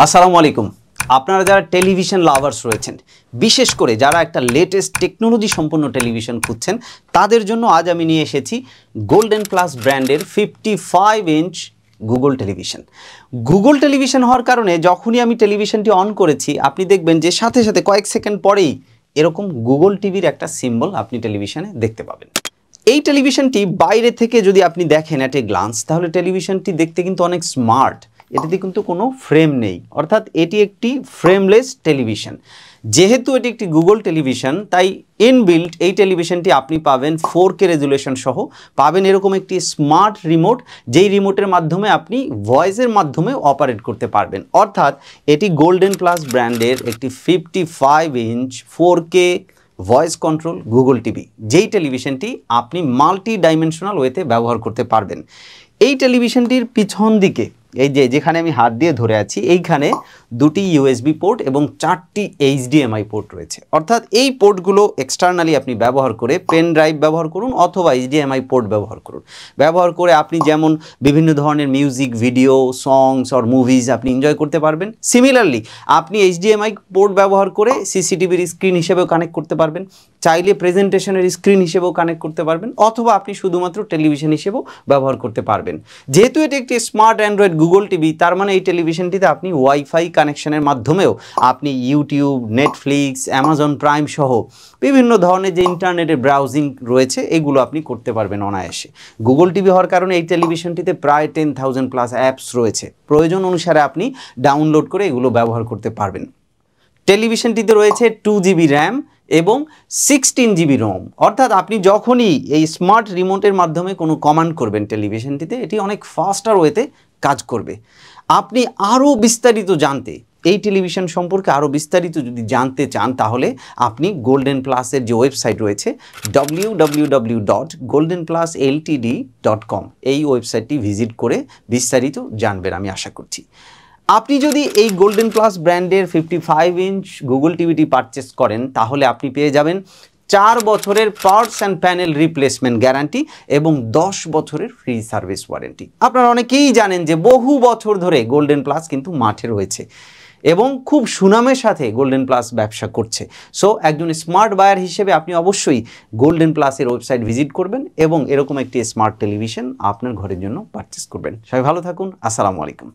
আসসালামু আলাইকুম। আপনারা যারা টেলিভিশন লাভার্স রয়েছেন, বিশেষ করে যারা একটা লেটেস্ট টেকনোলজি সম্পন্ন টেলিভিশন খুঁজছেন, তাদের জন্য আজ আমি নিয়ে এসেছি গোল্ডেন প্লাস ব্র্যান্ডের 55 inch Google television. Google television হওয়ার কারণে যখনই আমি টেলিভিশনটি অন করেছি, আপনি দেখবেন যে সাথে সাথে কয়েক সেকেন্ড পরেই এরকম গুগল টিভির একটা সিম্বল আপনি টেলিভিশনে দেখতে পাবেন। এই টেলিভিশনটি বাইরে থেকে যদি আপনি দেখেন অ্যাট এ গ্লান্স, তাহলে টেলিভিশনটি দেখতে কিন্তু অনেক স্মার্ট। এটাতে কিন্তু কোনো ফ্রেম নেই, অর্থাৎ এটি একটি ফ্রেমলেস টেলিভিশন। যেহেতু এটি একটি গুগল টেলিভিশন, তাই ইনবিল্ট এই টেলিভিশনটি আপনি পাবেন 4K রেজুলেশন সহ, পাবেন এরকম একটি স্মার্ট রিমোট, যেই রিমোটের মাধ্যমে আপনি ভয়েসের মাধ্যমে অপারেট করতে পারবেন। অর্থাৎ এটি গোল্ডেন প্লাস ব্র্যান্ডের একটি 55 inch 4K voice control Google TV, যেই টেলিভিশনটি আপনি মাল্টি ডাইমেনশনাল ওয়েতে ব্যবহার করতে পারবেন। এই টেলিভিশনটির পিছন দিকে এই যেখানে আমি হাত দিয়ে ধরে আছি, এইখানে দুটি ইউএসবি পোর্ট এবং 4টি HDMI পোর্ট রয়েছে। অর্থাৎ এই পোর্টগুলো এক্সটার্নালি আপনি ব্যবহার করে পেন ড্রাইভ ব্যবহার করুন অথবা HDMI পোর্ট ব্যবহার করুন। ব্যবহার করে আপনি যেমন বিভিন্ন ধরনের music, video, songs or movies আপনি এনজয় করতে পারবেন। সিমিলারলি আপনি HDMI পোর্ট ব্যবহার করে সিসিটিভির স্ক্রিন হিসেবেও কানেক্ট করতে পারবেন, চাইলে প্রেজেন্টেশনের স্ক্রিন হিসেবেও কানেক্ট করতে পারবেন, অথবা আপনি শুধুমাত্র টেলিভিশন হিসেবেও ব্যবহার করতে পারবেন। যেহেতু এটি একটি স্মার্ট অ্যান্ড্রয়েড গুগল টিভি, তার মানে এই টেলিভিশনটিতে আপনি ওয়াইফাই কানেকশনের মাধ্যমেও আপনি ইউটিউব, নেটফ্লিক্স, অ্যামাজন প্রাইম সহ বিভিন্ন ধরনের যে ইন্টারনেটের ব্রাউজিং রয়েছে, এগুলো আপনি করতে পারবেন অনায়াসে। গুগল টিভি হওয়ার কারণে এই টেলিভিশনটিতে প্রায় 10,000 প্লাস অ্যাপস রয়েছে। প্রয়োজন অনুসারে আপনি ডাউনলোড করে এগুলো ব্যবহার করতে পারবেন। টেলিভিশনটিতে রয়েছে 2GB র্যাম এবং 16GB রোম। অর্থাৎ আপনি যখনই এই স্মার্ট রিমোটের মাধ্যমে কোনো কমান্ড করবেন টেলিভিশনটিতে, এটি অনেক ফাস্টার ওয়েতে কাজ করবে। আপনি আরও বিস্তারিত জানতে, এই টেলিভিশন সম্পর্কে আরও বিস্তারিত যদি জানতে চান, তাহলে আপনি গোল্ডেন প্লাসের যে ওয়েবসাইট রয়েছে www.goldenplusltd.com, এই ওয়েবসাইটটি ভিজিট করে বিস্তারিত জানবেন আমি আশা করছি। আপনি যদি এই গোল্ডেন প্লাস ব্র্যান্ডের 55 ইঞ্চ গুগল টিভিটি পারচেস করেন, তাহলে আপনি পেয়ে যাবেন 4 বছরের parts and panel replacement guarantee এবং 10 বছরের ফ্রি সার্ভিস ওয়ারেন্টি। আপনারা অনেকেই জানেন যে বহু বছর ধরে গোল্ডেন প্লাস কিন্তু মাঠে রয়েছে এবং খুব সুনামের সাথে গোল্ডেন প্লাস ব্যবসা করছে। সো একজন স্মার্ট বায়ার হিসেবে আপনি অবশ্যই গোল্ডেন প্লাসের ওয়েবসাইট ভিজিট করবেন এবং এরকম একটি স্মার্ট টেলিভিশন আপনার ঘরের জন্য পারচেস করবেন। সবাই ভালো থাকুন। আসসালামু আলাইকুম।